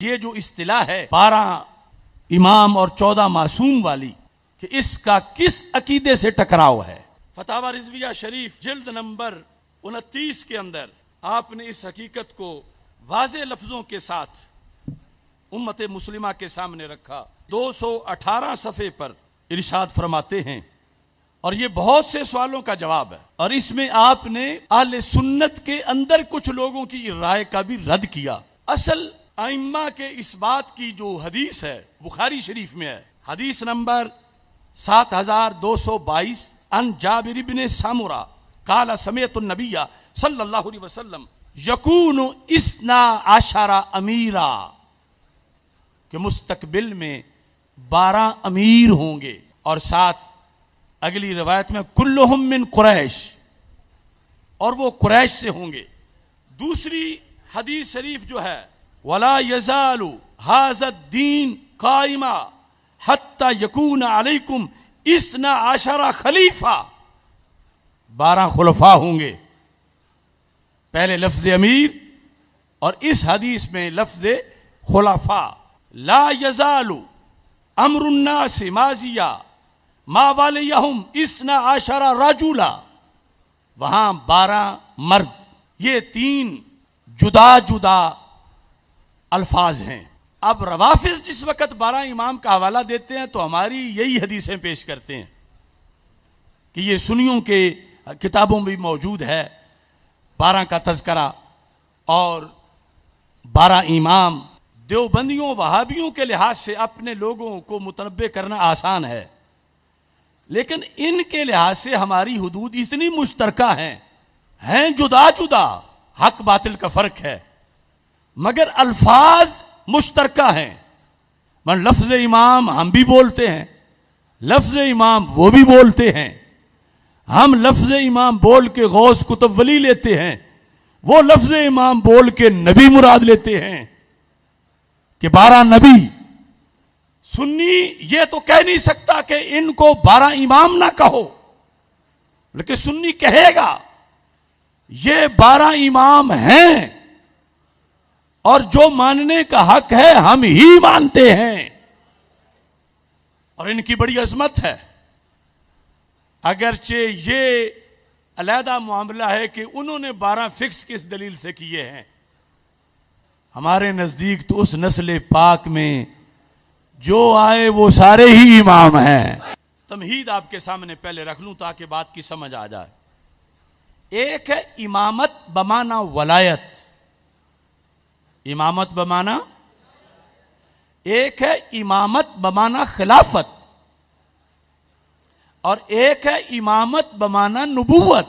یہ جو اصطلاح ہے 12 امام اور 14 معصوم والی کہ اس کا کس عقیدے سے ٹکراؤ ہے، فتاوی رضویہ شریف جلد نمبر 29 کے اندر آپ نے اس حقیقت کو واضح لفظوں کے ساتھ امت مسلمہ کے سامنے رکھا۔ 218 صفحے پر ارشاد فرماتے ہیں، اور یہ بہت سے سوالوں کا جواب ہے، اور اس میں آپ نے اہل سنت کے اندر کچھ لوگوں کی رائے کا بھی رد کیا۔ اصل ائمہ کے اس بات کی جو حدیث ہے بخاری شریف میں ہے، حدیث نمبر 7222 عن جابر بن سمرہ قال سمعت النبی صلی اللہ علیہ وسلم یکون 12 امیرا، کہ مستقبل میں 12 امیر ہوں گے، اور ساتھ اگلی روایت میں کلہم من قریش، اور وہ قریش سے ہوں گے۔ دوسری حدیث شریف جو ہے وَلَا يَزَالُ هَذَا الدِّينُ قَائِمًا حَتَّى يَكُونَ عَلَيْكُمْ 12 خلیفہ، 12 خلفاء ہوں گے۔ پہلے لفظ امیر اور اس حدیث میں لفظ خلفاء۔ لا يزال امر الناس ماضیا ما والیہم 12 رجلا، وہاں 12 مرد، یہ 3 جدا جدا الفاظ ہیں۔ اب روافض جس وقت 12 امام کا حوالہ دیتے ہیں تو ہماری یہی حدیثیں پیش کرتے ہیں کہ یہ سنیوں کے کتابوں میں بھی موجود ہے 12 کا تذکرہ، اور 12 امام۔ دیوبندیوں وہابیوں کے لحاظ سے اپنے لوگوں کو متنبع کرنا آسان ہے، لیکن ان کے لحاظ سے ہماری حدود اتنی مشترکہ ہیں جدا جدا، حق باطل کا فرق ہے مگر الفاظ مشترکہ ہیں۔ من لفظ امام ہم بھی بولتے ہیں، لفظ امام وہ بھی بولتے ہیں، ہم لفظ امام بول کے غوث کتب ولی لیتے ہیں، وہ لفظ امام بول کے نبی مراد لیتے ہیں کہ 12 نبی۔ سنی یہ تو کہہ نہیں سکتا کہ ان کو 12 امام نہ کہو، بلکہ سنی کہے گا یہ 12 امام ہیں، اور جو ماننے کا حق ہے ہم ہی مانتے ہیں، اور ان کی بڑی عظمت ہے۔ اگرچہ یہ علیحدہ معاملہ ہے کہ انہوں نے 12 فکس کس دلیل سے کیے ہیں، ہمارے نزدیک تو اس نسل پاک میں جو آئے وہ سارے ہی امام ہیں۔ تمہید آپ کے سامنے پہلے رکھ لوں تاکہ بات کی سمجھ آ جائے۔ ایک ہے امامت بمعنی ولایت، امامت بمعنی، ایک ہے امامت بمعنی خلافت، اور ایک ہے امامت بمعنی نبوت۔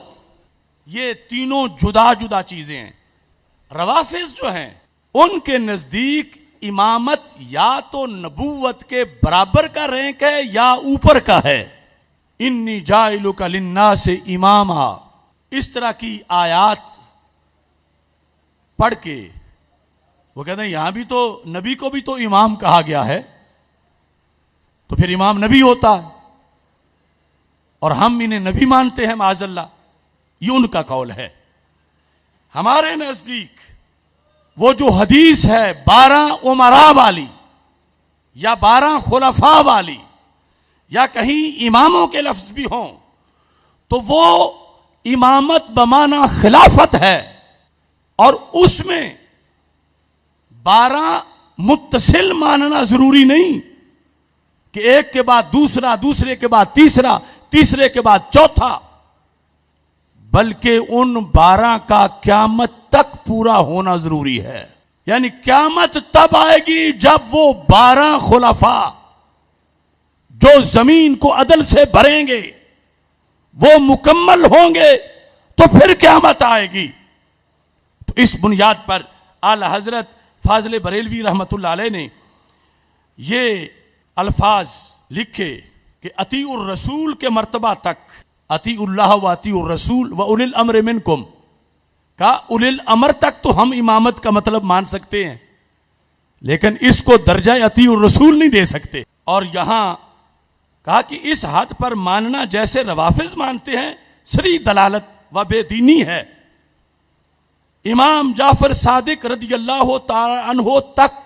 یہ تینوں جدا جدا چیزیں ہیں۔ روافض جو ہیں ان کے نزدیک امامت یا تو نبوت کے برابر کا رینک ہے یا اوپر کا ہے۔ انی جاعلک للناس اماما، اس طرح کی آیات پڑھ کے وہ کہتے ہیں یہاں بھی تو نبی کو بھی تو امام کہا گیا ہے، تو پھر امام نبی ہوتا ہے، اور ہم انہیں نبی مانتے ہیں معاذ اللہ۔ یہ ان کا قول ہے۔ ہمارے نزدیک وہ جو حدیث ہے 12 امراء والی یا 12 خلفاء والی، یا کہیں اماموں کے لفظ بھی ہوں، تو وہ امامت بمعنی خلافت ہے، اور اس میں 12 متصل ماننا ضروری نہیں کہ ایک کے بعد دوسرا، دوسرے کے بعد تیسرا، تیسرے کے بعد چوتھا، بلکہ ان 12 کا قیامت تک پورا ہونا ضروری ہے۔ یعنی قیامت تب آئے گی جب وہ 12 خلفاء جو زمین کو عدل سے بھریں گے وہ مکمل ہوں گے، تو پھر قیامت آئے گی۔ تو اس بنیاد پر اعلی حضرت فاضل بریلوی رحمت اللہ علیہ نے یہ الفاظ لکھے کہ اطیع الرسول کے مرتبہ تک، اطیع اللہ و اطیع الرسول و اولی الامر منکم، کا اولی الامر تک تو ہم امامت کا مطلب مان سکتے ہیں، لیکن اس کو درجہ اطیع الرسول نہیں دے سکتے۔ اور یہاں کہا کہ اس حد پر ماننا جیسے روافض مانتے ہیں سری دلالت و بے دینی ہے۔ امام جعفر صادق رضی اللہ تعالی عنہ تک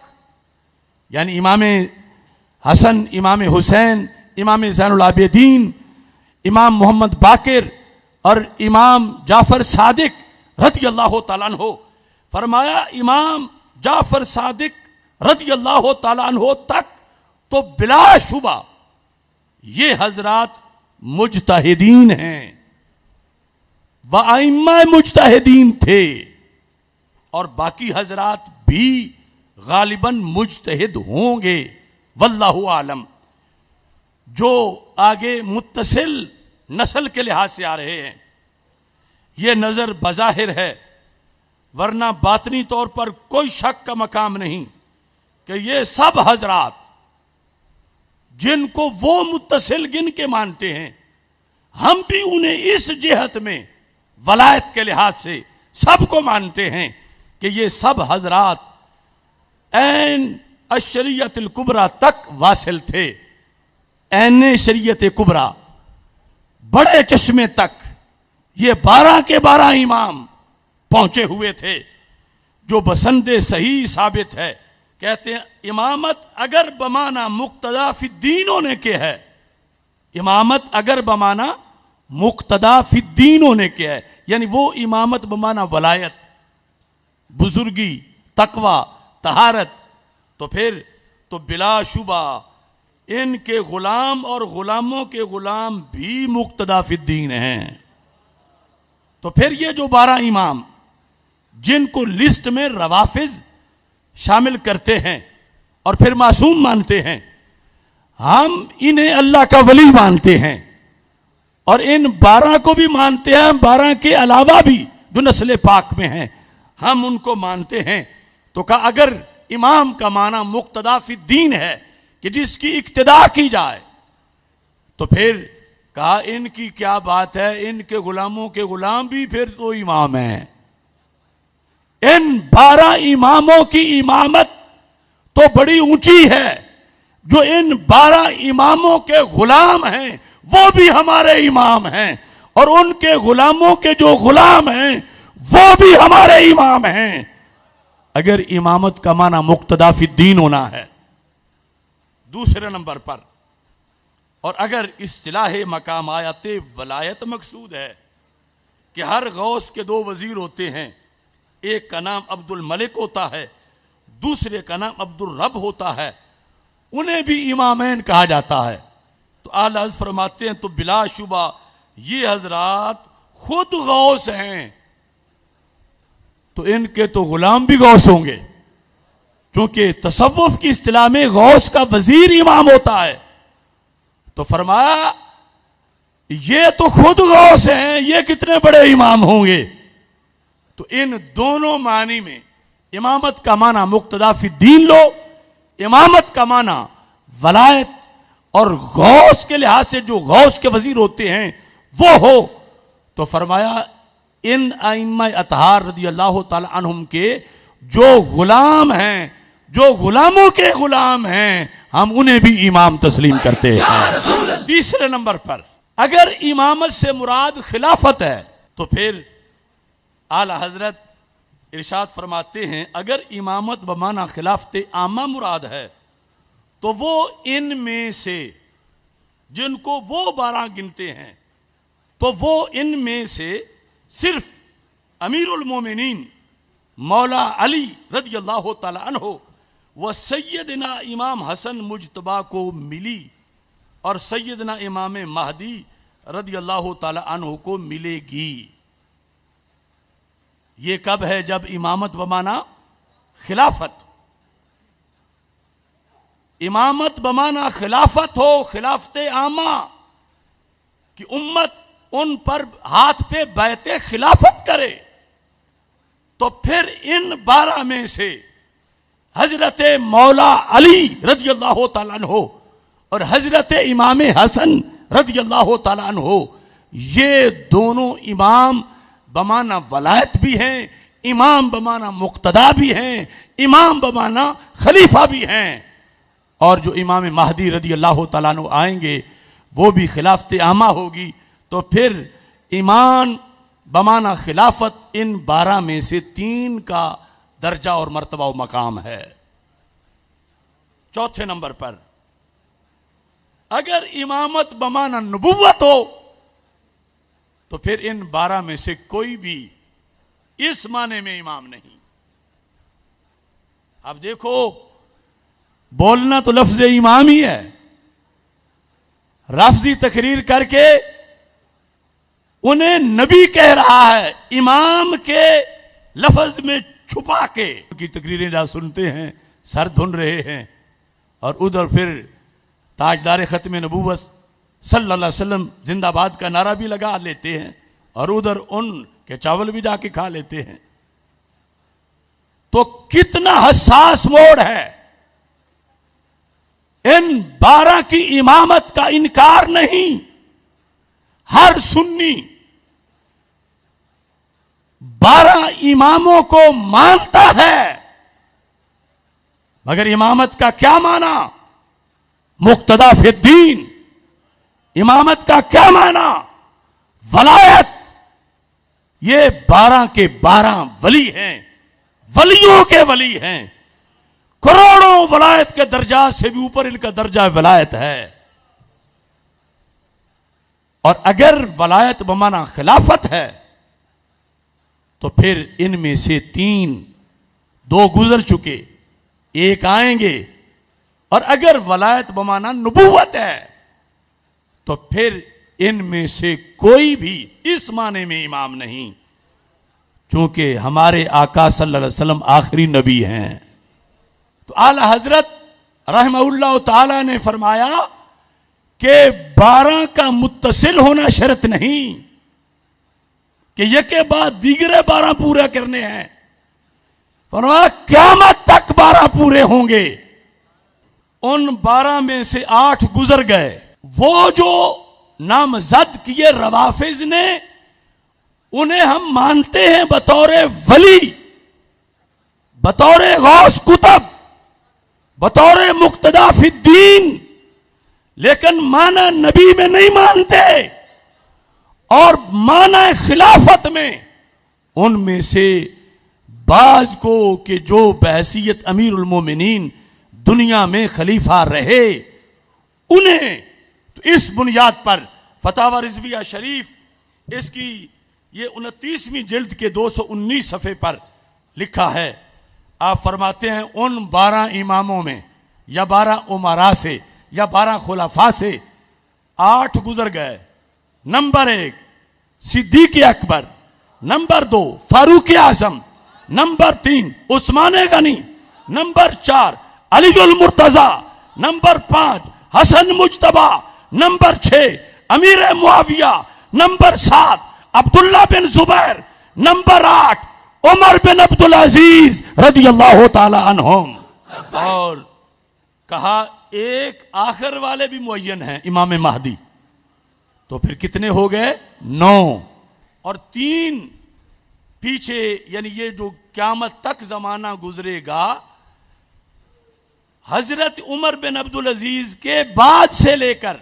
یعنی امام حسن، امام حسین، امام زین العابدین، امام محمد باقر اور امام جعفر صادق رضی اللہ تعالیٰ عنہ. فرمایا امام جعفر صادق رضی اللہ تعالیٰ عنہ تک تو بلا شبہ یہ حضرات مجتہدین ہیں، وائمہ مجتہدین تھے، اور باقی حضرات بھی غالباً مجتہد ہوں گے، واللہ عالم. جو آگے متصل نسل کے لحاظ سے آ رہے ہیں یہ نظر بظاہر ہے، ورنہ باطنی طور پر کوئی شک کا مقام نہیں کہ یہ سب حضرات جن کو وہ متصل گن کے مانتے ہیں، ہم بھی انہیں اس جہت میں ولایت کے لحاظ سے سب کو مانتے ہیں کہ یہ سب حضرات عین الشریعت الکبریٰ تک واصل تھے. عین شریعت کبریٰ بڑے چشمے تک یہ 12 کے 12 امام پہنچے ہوئے تھے، جو بسند صحیح ثابت ہے. کہتے ہیں امامت اگر بمانا مقتدا فی الدین ہونے کے ہے، امامت اگر بمانا مقتدا فی الدین ہونے کے ہے، یعنی وہ امامت بمانا ولایت، بزرگی، تقوی، طہارت، تو پھر تو بلا شبہ ان کے غلام اور غلاموں کے غلام بھی مقتدا فی الدین ہیں. تو پھر یہ جو 12 امام جن کو لسٹ میں روافض شامل کرتے ہیں اور پھر معصوم مانتے ہیں، ہم انہیں اللہ کا ولی مانتے ہیں، اور ان 12 کو بھی مانتے ہیں، 12 کے علاوہ بھی جو نسل پاک میں ہیں ہم ان کو مانتے ہیں. تو کہا اگر امام کا معنی مقتدا فی الدین ہے کہ جس کی اقتداء کی جائے، تو پھر کہا ان کی کیا بات ہے، ان کے غلاموں کے غلام بھی پھر تو امام ہیں. ان 12 اماموں کی امامت تو بڑی اونچی ہے، جو ان 12 اماموں کے غلام ہیں وہ بھی ہمارے امام ہیں، اور ان کے غلاموں کے جو غلام ہیں وہ بھی ہمارے امام ہیں، اگر امامت کا معنی مقتدا فی الدین ہونا ہے. دوسرے نمبر پر، اور اگر اصطلاح مقام آیت ولایت مقصود ہے کہ ہر غوث کے 2 وزیر ہوتے ہیں، ایک کا نام عبد الملک ہوتا ہے، دوسرے کا نام عبد الرب ہوتا ہے، انہیں بھی امامین کہا جاتا ہے. تو اعلیٰ حضرت فرماتے ہیں تو بلا شبہ یہ حضرات خود غوث ہیں، تو ان کے تو غلام بھی غوث ہوں گے، کیونکہ تصوف کی اصطلاح میں غوث کا وزیر امام ہوتا ہے. تو فرمایا یہ تو خود غوث ہیں، یہ کتنے بڑے امام ہوں گے. تو ان دونوں معنی میں امامت کا معنی مقتدا فی الدین لو، امامت کا معنی ولایت اور غوث کے لحاظ سے جو غوث کے وزیر ہوتے ہیں وہ ہو. تو فرمایا ان ائمہ اطہار رضی اللہ تعالی عنہم کے جو غلام ہیں، جو غلاموں کے غلام ہیں، ہم انہیں بھی امام تسلیم کرتے ہیں. تیسرے نمبر پر اگر امامت سے مراد خلافت ہے تو پھر اعلی حضرت ارشاد فرماتے ہیں اگر امامت بمعنی خلافت عامہ مراد ہے تو وہ ان میں سے جن کو وہ 12 گنتے ہیں، تو وہ ان میں سے صرف امیر المومنین مولا علی رضی اللہ تعالی عنہ و سیدنا امام حسن مجتبیٰ کو ملی، اور سیدنا امام مہدی رضی اللہ تعالی عنہ کو ملے گی. یہ کب ہے؟ جب امامت بمعنی خلافت، امامت بمعنی خلافت ہو، خلافت عامہ کہ امت ان پر ہاتھ پہ بیعت خلافت کرے. تو پھر ان 12 میں سے حضرت مولا علی رضی اللہ تعالیٰ عنہ اور حضرت امام حسن رضی اللہ تعالیٰ عنہ، یہ دونوں امام بمعنی ولایت بھی ہیں، امام بمعنی مقتدا بھی ہیں، امام بمعنی خلیفہ بھی ہیں. اور جو امام مہدی رضی اللہ تعالیٰ عنہ آئیں گے وہ بھی خلافت عامہ ہوگی. تو پھر ایمان بمعنی خلافت ان 12 میں سے 3 کا درجہ اور مرتبہ و مقام ہے. چوتھے نمبر پر اگر امامت بمانا نبوت ہو تو پھر ان 12 میں سے کوئی بھی اس معنی میں امام نہیں. اب دیکھو بولنا تو لفظ امام ہی ہے، لفظی تقریر کر کے انہیں نبی کہہ رہا ہے، امام کے لفظ میں چھپا کے کی تقریریں جہاں سنتے ہیں سر دھن رہے ہیں، اور ادھر پھر تاجدار ختم نبوت صلی اللہ علیہ وسلم زندہ باد کا نعرہ بھی لگا لیتے ہیں، اور ادھر ان کے چاول بھی جا کے کھا لیتے ہیں. تو کتنا حساس موڑ ہے. ان 12 کی امامت کا انکار نہیں، ہر سنی 12 اماموں کو مانتا ہے، مگر امامت کا کیا معنی؟ مقتدا فی الدین. امامت کا کیا معنی؟ ولایت. یہ 12 کے 12 ولی ہیں، ولیوں کے ولی ہیں، کروڑوں ولایت کے درجات سے بھی اوپر ان کا درجہ ولایت ہے. اور اگر ولایت بمانا خلافت ہے تو پھر ان میں سے 2 گزر چکے، 1 آئیں گے. اور اگر ولایت بمانا نبوت ہے تو پھر ان میں سے کوئی بھی اس معنی میں امام نہیں، چونکہ ہمارے آقا صلی اللہ علیہ وسلم آخری نبی ہیں. تو اعلی حضرت رحمہ اللہ تعالی نے فرمایا کہ 12 کا متصل ہونا شرط نہیں کہ یک کے بعد دیگرے 12 پورے کرنے ہیں. فرمایا قیامت تک 12 پورے ہوں گے. ان 12 میں سے 8 گزر گئے. وہ جو نامزد کیے روافض نے، انہیں ہم مانتے ہیں بطور ولی، بطور غوث کتب، بطور مقتدا فی الدین، لیکن معنی نبی میں نہیں مانتے. اور معنی خلافت میں ان میں سے بعض کو کہ جو بحیثیت امیر المومنین دنیا میں خلیفہ رہے، انہیں تو اس بنیاد پر فتاوی رضویہ شریف اس کی یہ 29ویں جلد کے 219 صفحے پر لکھا ہے. آپ فرماتے ہیں ان 12 اماموں میں یا 12 امراء سے یا 12 خلفاء سے 8 گزر گئے. نمبر 1 صدیق اکبر، نمبر 2 فاروق اعظم، نمبر 3 عثمان غنی، نمبر 4 علی المرتضی، نمبر 5 حسن مجتبی، نمبر 6 امیر معاویہ، نمبر 7 عبداللہ بن زبیر، نمبر 8 عمر بن عبدالعزیز رضی اللہ تعالی عنہم. اور کہا ایک آخر والے بھی معین ہیں، امام مہدی. تو پھر کتنے ہو گئے؟ 9. اور 3 پیچھے، یعنی یہ جو قیامت تک زمانہ گزرے گا، حضرت عمر بن عبدالعزیز کے بعد سے لے کر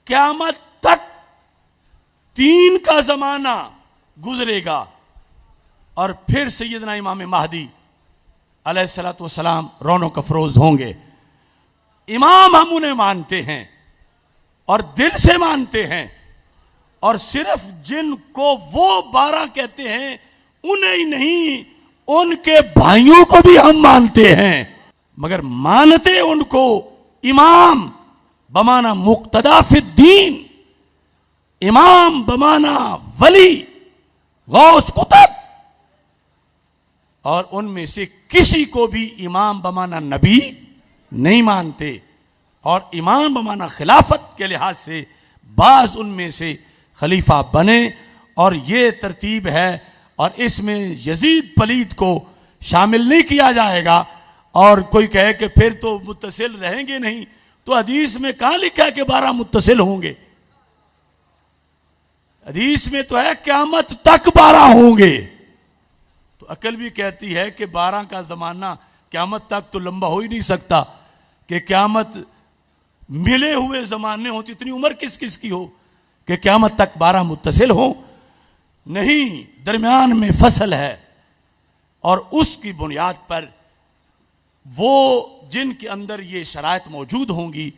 قیامت تک 3 کا زمانہ گزرے گا. اور پھر سیدنا امام مہدی علیہ الصلوۃ والسلام رونق افروز ہوں گے. امام ہم انہیں مانتے ہیں اور دل سے مانتے ہیں، اور صرف جن کو وہ 12 کہتے ہیں انہیں ہی نہیں، ان کے بھائیوں کو بھی ہم مانتے ہیں، مگر مانتے ان کو امام بمانا مقتدا فی الدین، امام بمانا ولی، غوث کتب. اور ان میں سے کسی کو بھی امام بمانا نبی نہیں مانتے. اور امام بمانا خلافت کے لحاظ سے بعض ان میں سے خلیفہ بنے، اور یہ ترتیب ہے. اور اس میں یزید پلید کو شامل نہیں کیا جائے گا. اور کوئی کہے کہ پھر تو متصل رہیں گے نہیں، تو حدیث میں کہاں لکھا ہے کہ 12 متصل ہوں گے؟ حدیث میں تو ہے قیامت تک 12 ہوں گے. تو عقل بھی کہتی ہے کہ 12 کا زمانہ قیامت تک تو لمبا ہو ہی نہیں سکتا، کہ قیامت ملے ہوئے زمانے ہوں تو اتنی عمر کس کس کی ہو کہ قیامت تک 12 متصل ہوں. نہیں، درمیان میں فصل ہے، اور اس کی بنیاد پر وہ جن کے اندر یہ شرائط موجود ہوں گی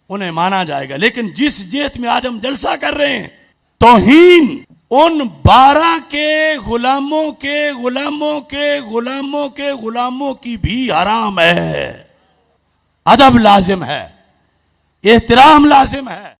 انہیں مانا جائے گا. لیکن جس جیت میں آج ہم جلسہ کر رہے ہیں، توہین ان 12 کے غلاموں کے غلاموں کے غلاموں کے غلاموں کی بھی حرام ہے. ادب لازم ہے، احترام لازم ہے.